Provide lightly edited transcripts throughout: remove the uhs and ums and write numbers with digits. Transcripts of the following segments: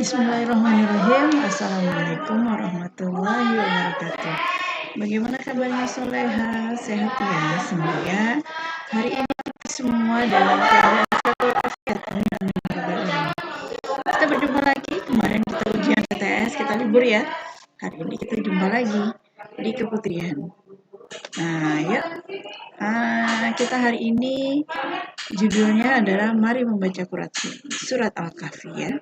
Bismillahirrahmanirrahim. Assalamualaikum warahmatullahi wabarakatuh. Bagaimana kabarnya Soleha? Sehat ya? Semoga hari ini kita semua dalam keadaan walafiat. Kita berjumpa lagi. Kemarin kita ujian PTS, kita libur ya. Hari ini kita jumpa lagi di Keputrian. Nah, yuk. Kita hari ini judulnya adalah Mari Membaca Surat Al-Kahfi ya.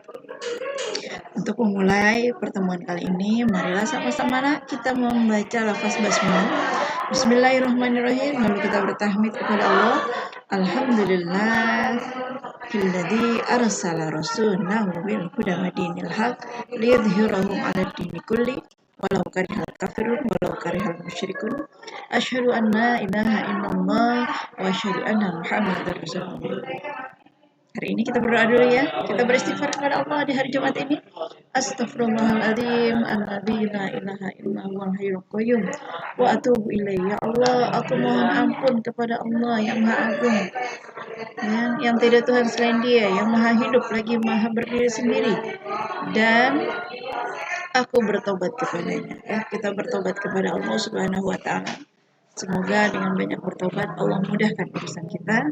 Untuk memulai pertemuan kali ini, marilah sama-sama kita membaca lafaz basmalah. Bismillahirrahmanirrahim. Lalu kita bertahmid kepada Allah. Alhamdulillahilladzi arsala rasulahu bil huda wa dinil haq liyudhhirahu 'ala dini kulli walau karihal kafirun walau karihal musyrikun. Asyhadu an la ilaha illallah wa asyhadu anna Muhammadar Rasulullah. Hari ini kita berdoa dulu ya. Kita beristighfar kepada Allah di hari Jumat ini. Astaghfirullahaladzim, alladzi la ilaha illa huwal hayyul qayyum wa atubu ilaihi. Ya Allah, aku mohon ampun kepada Allah yang Maha Agung, yang tidak Tuhan selain Dia, yang Maha hidup lagi Maha berdiri sendiri, dan aku bertobat kepadanya. Ya, kita bertobat kepada Allah Subhanahu wa taala. Semoga dengan banyak bertobat Allah mudahkan urusan kita,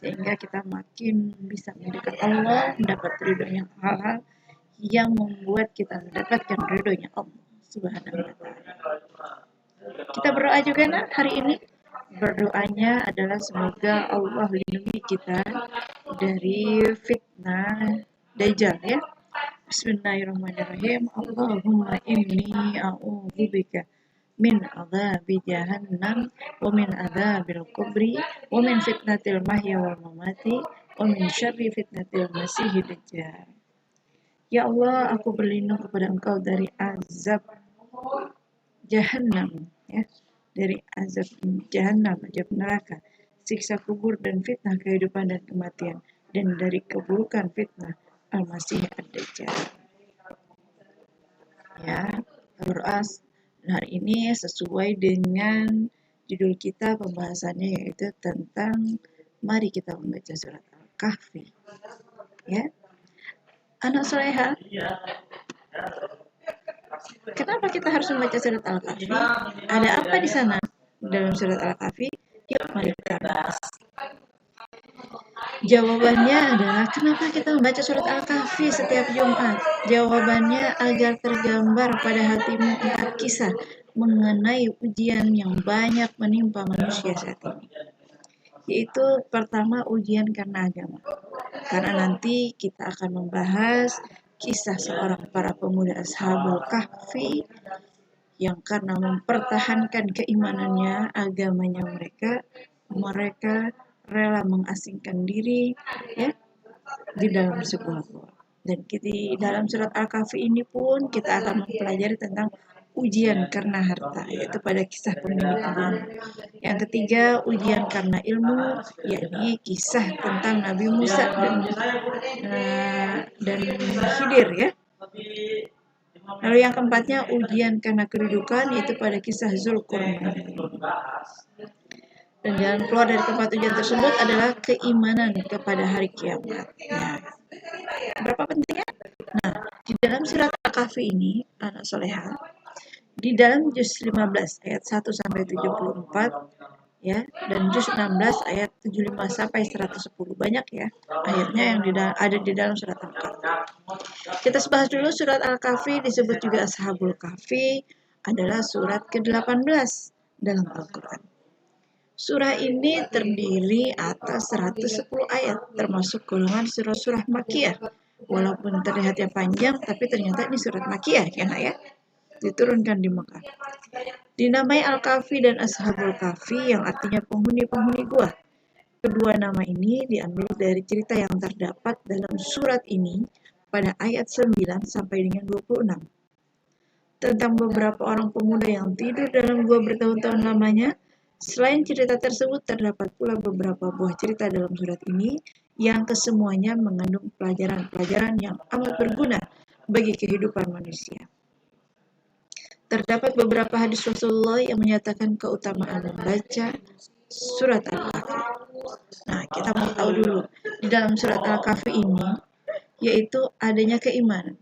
sehingga kita makin bisa mendekat Allah, mendapat ridhonya hal-hal yang membuat kita mendapatkan ridhonya Allah Subhanahu wa taala. Kita berdoa juga hari ini. Berdoanya adalah semoga Allah lindungi kita dari fitnah Dajjal ya. Bismillahirrahmanirrahim. Allahumma inni a'udzubika min adzabi jahannam wa min adzabil kubri wa min fitnatil mahya wal mamati wa min syarri fitnatil masiihid dajjal. Ya Allah, aku berlindung kepada Engkau dari azab jahannam ya, dari azab jahannam, azab neraka, siksa kubur dan fitnah kehidupan dan kematian, dan dari keburukan fitnah al-masih ad-dajjal. Ya, berdoa hari ini sesuai dengan judul kita, pembahasannya yaitu tentang mari kita membaca surat Al-Kahfi. Ya, anak soleha, kenapa kita harus membaca surat Al-Kahfi? Ada apa di sana dalam surat Al-Kahfi? Yuk, mari kita bahas. Jawabannya adalah kenapa kita membaca surat Al-Kahfi setiap Jumat? Jawabannya agar tergambar pada hatimu 4 kisah mengenai ujian yang banyak menimpa manusia saat ini. Yaitu pertama, ujian karena agama. Karena nanti kita akan membahas kisah seorang para pemuda Ashabul Kahfi yang karena mempertahankan keimanannya, agamanya mereka rela mengasingkan diri ya di dalam sebuah gua. Dan di dalam surat Al-Kahfi ini pun kita akan mempelajari tentang ujian karena harta, yaitu pada kisah pemilik kebun. Yang ketiga, ujian karena ilmu, yakni kisah tentang Nabi Musa dan Khidir ya. Lalu yang keempatnya, ujian karena kedudukan, yaitu pada kisah Zulkarnain. Dan jalan keluar dari keempat ujian tersebut adalah keimanan kepada hari kiamat. Nah, berapa pentingnya? Nah, di dalam surat Al-Kahfi ini, anak soleha, di dalam juz 15 ayat 1 sampai 74 ya, dan juz 16 ayat 75 sampai 110, banyak ya ayatnya yang ada di dalam surat Al-Kahfi. Kita bahas dulu surat Al-Kahfi, disebut juga Ashabul Kahfi, adalah surat ke-18 dalam Al-Quran. Surah ini terdiri atas 110 ayat, termasuk golongan surah-surah Makkiyah. Walaupun terlihatnya panjang, tapi ternyata ini surat Makkiyah ya, diturunkan di Mekah. Dinamai Al-Kahfi dan Ashabul Kahfi, yang artinya penghuni-penghuni gua. Kedua nama ini diambil dari cerita yang terdapat dalam surat ini pada ayat 9 sampai dengan 26. Tentang beberapa orang pemuda yang tidur dalam gua bertahun-tahun lamanya. Selain cerita tersebut, terdapat pula beberapa buah cerita dalam surat ini yang kesemuanya mengandung pelajaran-pelajaran yang amat berguna bagi kehidupan manusia. Terdapat beberapa hadis Rasulullah yang menyatakan keutamaan membaca surat Al-Kahfi. Nah, kita mau tahu dulu di dalam surat Al-Kahfi ini, yaitu adanya keimanan.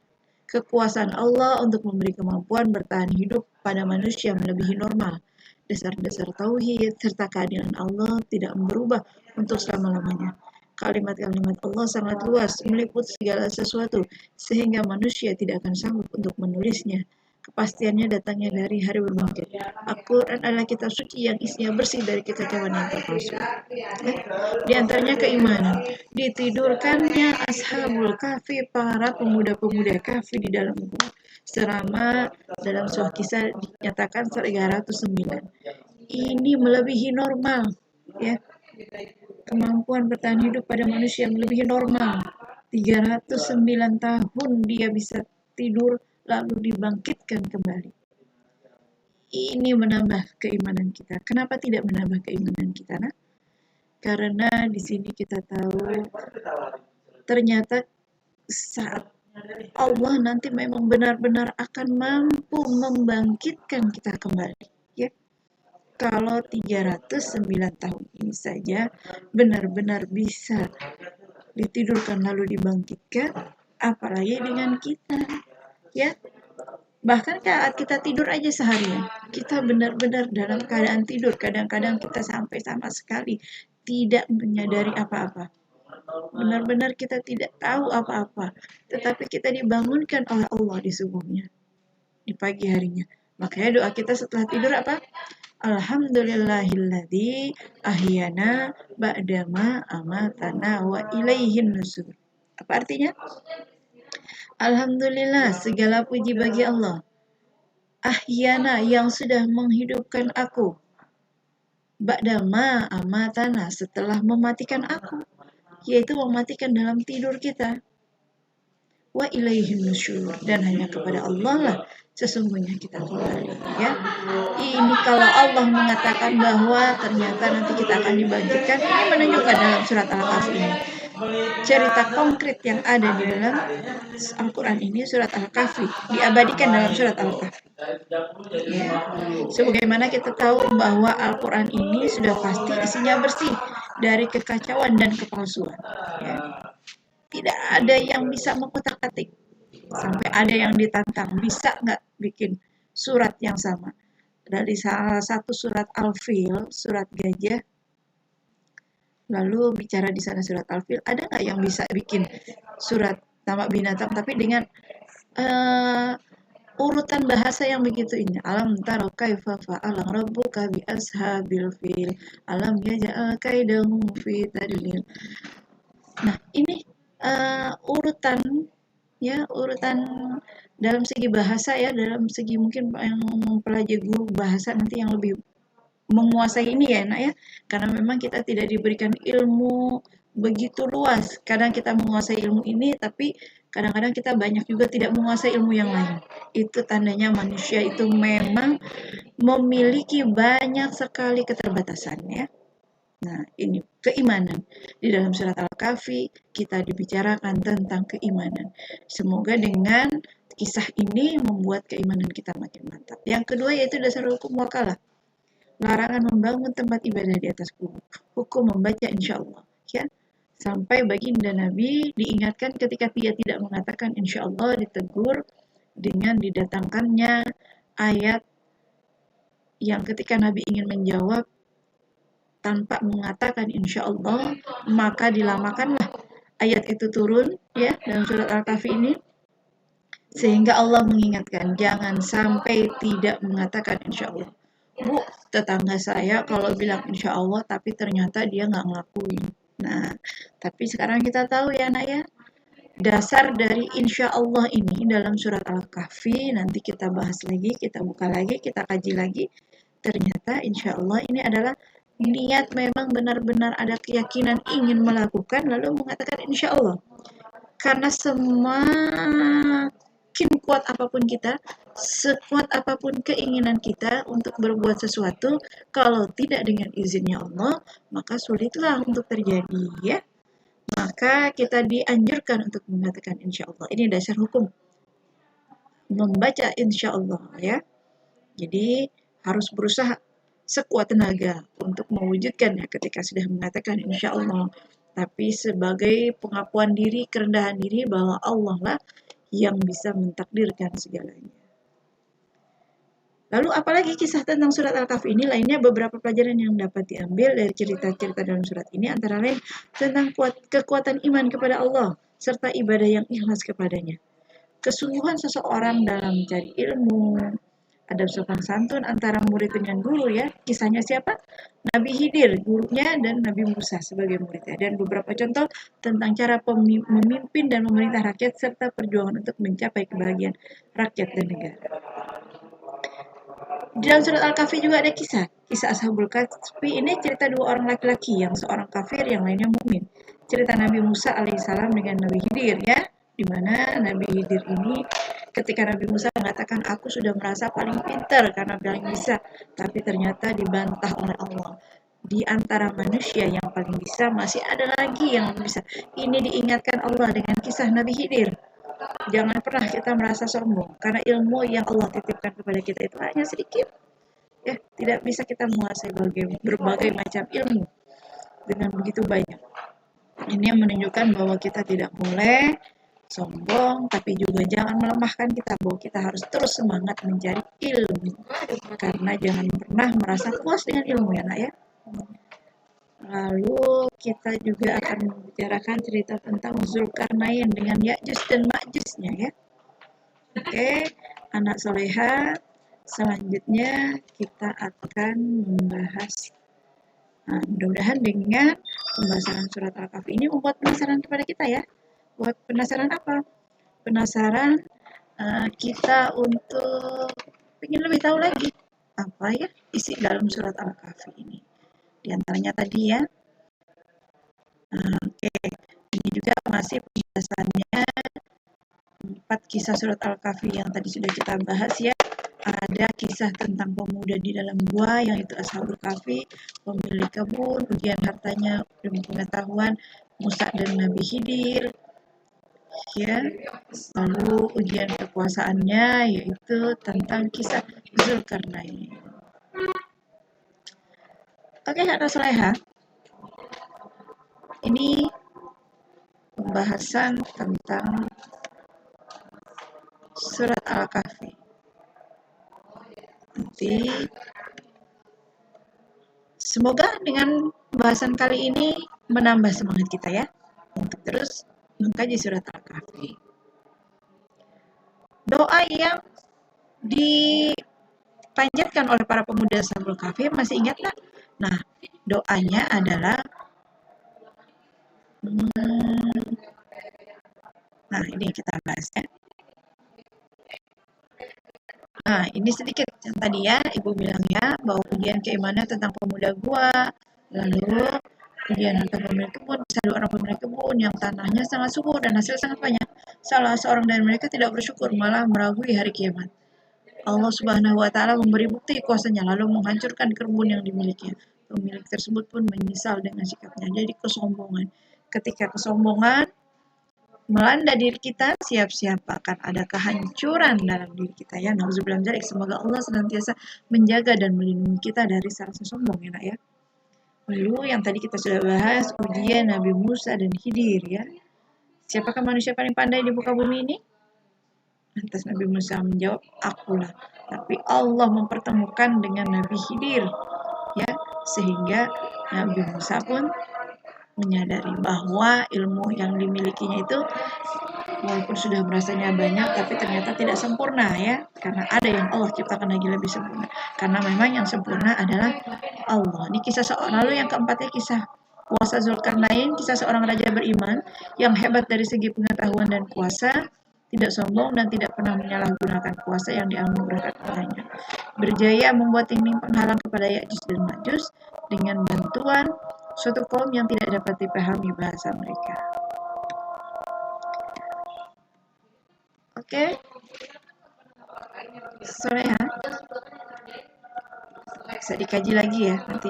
kekuasaan Allah untuk memberi kemampuan bertahan hidup pada manusia melebihi normal. Dasar-dasar tauhid serta keadilan Allah tidak berubah untuk selama-lamanya. Kalimat-kalimat Allah sangat luas, meliputi segala sesuatu, sehingga manusia tidak akan sanggup untuk menulisnya. Kepastiannya datangnya dari hari berbangkit. Al-Quran adalah kitab suci yang isinya bersih dari kekacauan yang terpalsu. Di antaranya keimanan. Ditidurkannya Ashabul Kahfi, para pemuda-pemuda Kahfi di dalam gua. Selama dalam sebuah kisah dinyatakan 309. Ini melebihi normal, ya. Kemampuan bertahan hidup pada manusia melebihi normal. 309 tahun dia bisa tidur lalu dibangkitkan kembali. Ini menambah keimanan kita. Kenapa tidak menambah keimanan kita? Nah, karena di sini kita tahu ternyata saat Allah nanti memang benar-benar akan mampu membangkitkan kita kembali, ya. Kalau 309 tahun ini saja benar-benar bisa ditidurkan lalu dibangkitkan, apalagi dengan kita, ya. Bahkan saat kita tidur aja seharian, kita benar-benar dalam keadaan tidur. Kadang-kadang kita sampai sama sekali tidak menyadari apa-apa. Benar-benar kita tidak tahu apa-apa, tetapi kita dibangunkan oleh Allah di subuhnya, di pagi harinya. Makanya doa kita setelah tidur apa? Alhamdulillahilladzi ahyana ba'dama amatana wa ilaihin nusur. Apa artinya? Alhamdulillah, segala puji bagi Allah. Ahyana, yang sudah menghidupkan aku. Ba'dama amatana, setelah mematikan aku, yaitu mematikan dalam tidur kita. Wa ilaihin nusyur, dan hanya kepada Allah lah sesungguhnya kita kembali, ya. Ini kalau Allah mengatakan bahwa ternyata nanti kita akan dibangkitkan, ini menunjukkan dalam surat Al-Kahfi ini cerita konkret yang ada di dalam Al-Quran ini, surat Al-Kahfi diabadikan dalam surat Al-Kahfi, ya. Sebagaimana kita tahu bahwa Al-Quran ini sudah pasti isinya bersih dari kekacauan dan kepalsuan, ya. Tidak ada yang bisa mengutak-atik. Sampai ada yang ditantang, bisa nggak bikin surat yang sama? Dari salah satu surat Al-Fil, surat gajah, lalu bicara di sana surat Al-Fil, ada nggak yang bisa bikin surat nama binatang, tapi dengan urutan bahasa yang begitu ini? Alam taro kaifa fa'ala rabbuka bi ashabil fil, alam yaj'al kaidahum fi tadlil. Nah, ini urutan, ya, urutan dalam segi bahasa, ya, dalam segi mungkin yang mempelajari guru bahasa nanti yang lebih menguasai ini, ya, nak, ya, karena memang kita tidak diberikan ilmu begitu luas. Kadang kita menguasai ilmu ini, tapi kadang-kadang kita banyak juga tidak menguasai ilmu yang lain. Itu tandanya manusia itu memang memiliki banyak sekali keterbatasan, ya. Nah, ini keimanan. Di dalam surat Al-Kahfi kita dibicarakan tentang keimanan. Semoga dengan kisah ini membuat keimanan kita makin mantap. Yang kedua yaitu dasar hukum wakalah. Larangan membangun tempat ibadah di atas kubur. Hukum membaca insya Allah, ya. Sampai baginda Nabi diingatkan ketika dia tidak mengatakan insya Allah, ditegur dengan didatangkannya ayat yang ketika Nabi ingin menjawab tanpa mengatakan insya Allah, maka dilamakanlah ayat itu turun, ya, dalam surat Al-Kahfi ini, sehingga Allah mengingatkan jangan sampai tidak mengatakan insya Allah. Bu, tetangga saya kalau bilang insya Allah tapi ternyata dia nggak ngelakuin. Nah, tapi sekarang kita tahu, ya, nak, ya, dasar dari insya Allah ini dalam surat Al-Kahfi. Nanti kita bahas lagi, kita buka lagi, kita kaji lagi. Ternyata insya Allah ini adalah niat, memang benar-benar ada keyakinan ingin melakukan lalu mengatakan insya Allah. Karena semakin kuat apapun kita, sekuat apapun keinginan kita untuk berbuat sesuatu, kalau tidak dengan izinnya Allah, maka sulitlah untuk terjadi, ya. Maka kita dianjurkan untuk mengatakan insya Allah. Ini dasar hukum membaca insya Allah, ya. Jadi harus berusaha sekuat tenaga untuk mewujudkannya ketika sudah mengatakan insya Allah. Tapi sebagai pengakuan diri, kerendahan diri bahwa Allah lah yang bisa mentakdirkan segalanya. Lalu apalagi kisah tentang surat Al-Kahfi ini lainnya beberapa pelajaran yang dapat diambil dari cerita-cerita dalam surat ini antara lain tentang kekuatan iman kepada Allah serta ibadah yang ikhlas kepadanya. Kesungguhan seseorang dalam mencari ilmu, adab sopan santun antara murid dengan guru ya. Kisahnya siapa? Nabi Khidir, gurunya, dan Nabi Musa sebagai muridnya. Dan beberapa contoh tentang cara memimpin dan memerintah rakyat serta perjuangan untuk mencapai kebahagiaan rakyat dan negara. Di dalam surat Al-Kahfi juga ada kisah Ashabul Kahfi ini cerita dua orang laki-laki, yang seorang kafir, yang lainnya mukmin. Cerita Nabi Musa alaihissalam dengan Nabi Khidir ya, di mana Nabi Khidir ini ketika Nabi Musa mengatakan aku sudah merasa paling pintar karena paling bisa, tapi ternyata dibantah oleh Allah. Di antara manusia yang paling bisa masih ada lagi yang bisa. Ini diingatkan Allah dengan kisah Nabi Khidir. Jangan pernah kita merasa sombong, karena ilmu yang Allah titipkan kepada kita itu hanya sedikit. Ya, tidak bisa kita menguasai berbagai macam ilmu dengan begitu banyak. Ini yang menunjukkan bahwa kita tidak boleh sombong, tapi juga jangan melemahkan kita, bahwa kita harus terus semangat mencari ilmu. Karena jangan pernah merasa puas dengan ilmu ya nak ya. Lalu kita juga akan membicarakan cerita tentang Zulkarnain dengan Ya'juj dan Ma'jujnya ya. Oke, anak soleha, selanjutnya kita akan membahas, mudah-mudahan dengan pembahasan surat Al-Kahfi ini membuat penasaran kepada kita ya. Buat penasaran apa? Penasaran kita untuk ingin lebih tahu lagi apa ya isi dalam surat Al-Kahfi ini. Di antaranya tadi ya. Oke, ini juga masih pembahasannya 4 kisah surat Al-Kahfi yang tadi sudah kita bahas ya. Ada kisah tentang pemuda di dalam gua, yang itu Ashabul Kahfi, pemilik kebun, ujian hartanya, ilmu pengetahuan, Musa dan Nabi Khidir. Ya, lalu ujian kekuasaannya yaitu tentang kisah Zulkarnain. Oke, anak soleha. Ini pembahasan tentang surat Al-Kahfi. Nanti semoga dengan pembahasan kali ini menambah semangat kita ya untuk terus mengkaji surat Al-Kahfi. Doa yang dipanjatkan oleh para pemuda Ashabul Kahfi masih ingat nggak? Nah, doanya adalah nah ini kita bahas ya. Nah, ini sedikit yang tadi ya, Ibu bilang ya, bahwa ujian keimanan tentang pemuda gua, lalu ujian tentang pemilik kebun, bisa dua orang pemilik kebun yang tanahnya sangat subur dan hasil sangat banyak. Salah seorang dari mereka tidak bersyukur, malah meragui hari kiamat. Allah Subhanahu wa Ta'ala memberi bukti kuasanya, lalu menghancurkan kebun yang dimilikinya. Pemilik tersebut pun menyesal dengan sikapnya. Jadi kesombongan. Ketika kesombongan melanda diri kita, siap-siap akan ada kehancuran dalam diri kita ya. Nauzubillah min dzalik. Semoga Allah senantiasa menjaga dan melindungi kita dari rasa sombong ya nak ya. Lalu yang tadi kita sudah bahas ujian Nabi Musa dan Khidir ya. Siapakah manusia paling pandai di muka bumi ini? Lantas Nabi Musa menjawab, akulah. Tapi Allah mempertemukan dengan Nabi Khidir ya, sehingga Nabi Musa pun menyadari bahwa ilmu yang dimilikinya itu walaupun sudah merasanya banyak, tapi ternyata tidak sempurna ya, karena ada yang Allah ciptakan lagi lebih sempurna, karena memang yang sempurna adalah Allah. Ini kisah seorang. Lalu yang keempatnya kisah kuasa Zulkarnain, kisah seorang raja beriman yang hebat dari segi pengetahuan dan kuasa, tidak sombong dan tidak pernah menyalahgunakan kuasa yang dianugerahkan olehnya. Berjaya membuat dinding penghalang kepada Ya'juj dan Ma'juj dengan bantuan suatu kaum yang tidak dapat dipahami bahasa mereka. Oke, sore ya. Bisa dikaji lagi ya nanti.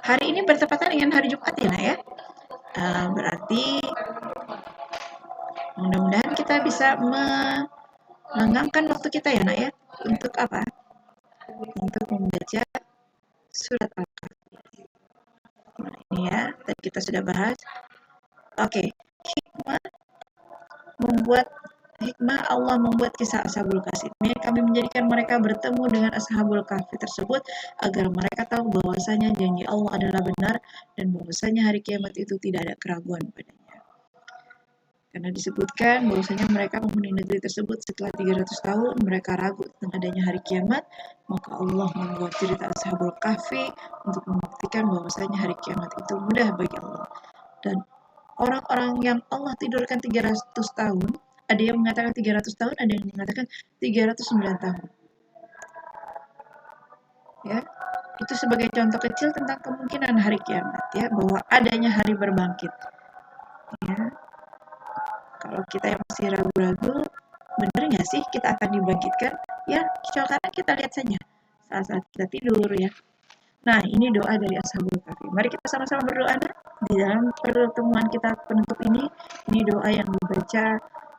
Hari ini bertepatan dengan hari Jumat ya, ya. Berarti mudah-mudahan kita bisa melengangkan waktu kita ya, nak ya. Untuk apa? Untuk membaca surat Al-Kahfi. Nah, ini ya, tadi kita sudah bahas. Oke, hikmah membuat hikmah Allah membuat kisah Ashabul Kahfi ini, kami menjadikan mereka bertemu dengan Ashabul Kahfi tersebut agar mereka tahu bahwasanya janji Allah adalah benar dan bahwasanya hari kiamat itu tidak ada keraguan padanya. Karena disebutkan bahwasanya mereka penghuni negeri tersebut setelah 300 tahun mereka ragu tentang adanya hari kiamat, maka Allah membuat cerita Ashabul Kahfi untuk membuktikan bahwasanya hari kiamat itu mudah bagi Allah. Dan orang-orang yang Allah tidurkan 300 tahun, ada yang mengatakan 300 tahun, ada yang mengatakan 309 tahun. Ya, itu sebagai contoh kecil tentang kemungkinan hari kiamat, ya, bahwa adanya hari berbangkit. Ya, kalau kita yang masih ragu-ragu, benar nggak sih kita akan dibangkitkan? Ya, karena kita lihat saja saat-saat kita tidur, ya. Nah, ini doa dari Ashabul Kahfi. Mari kita sama-sama berdoa di dalam pertemuan kita penutup ini. Ini doa yang dibaca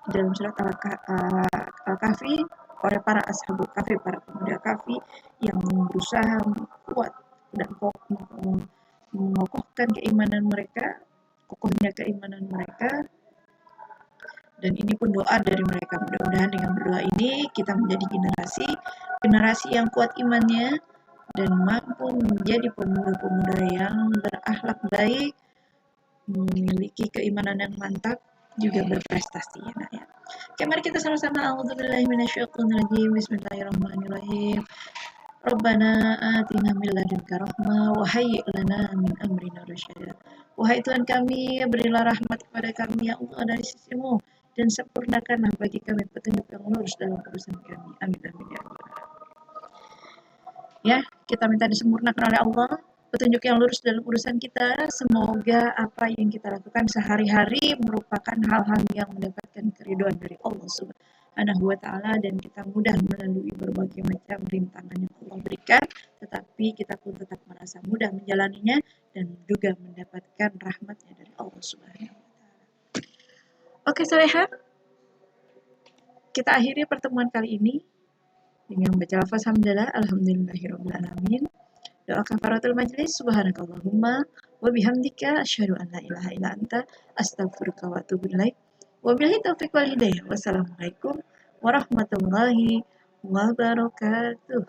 di dalam surat Al-Kahfi oleh para Ashabul Kahfi, para pemuda Kahfi yang berusaha kuat dan mengokohkan keimanan mereka, kokohnya keimanan mereka. Dan ini pun doa dari mereka. Mudah-mudahan dengan berdoa ini kita menjadi generasi yang kuat imannya dan mampu menjadi pemuda-pemuda yang berakhlak baik, memiliki keimanan yang mantap, juga berprestasi, ya nak, ya. Oke, mari kita sama-sama a'udzubillahi minasyaitonirrajim. Bismillahirrahmanirrahim. Rabbana atina min ladunka rahmah wa hayyi' lana min amrina rasyada. Wahai Tuhan kami, berilah rahmat kepada kami ya Allah dari sisi-Mu dan sempurnakanlah bagi kami petunjuk yang lurus dalam urusan kami. Amin amin ya Allah. Ya, kita minta disempurnakan oleh Allah petunjuk yang lurus dalam urusan kita. Semoga apa yang kita lakukan sehari-hari merupakan hal-hal yang mendapatkan keridhaan dari Allah Subhanahu wa Ta'ala, dan kita mudah melalui berbagai macam rintangan yang Allah berikan, tetapi kita pun tetap merasa mudah menjalaninya dan juga mendapatkan rahmatnya dari Allah Subhanahu wa Ta'ala. Oke, Salehah, kita akhiri pertemuan kali ini dengan membaca lafaz hamdalah, alhamdulillahirabbil alamin. Doa kafaratul majlis, subhanakallahumma wa bihamdika asyhadu an la ilaha illa anta astaghfiruka wa atubu ilaik. Wabillahi taufiq wal hidayah. Wassalamualaikum warahmatullahi wabarakatuh.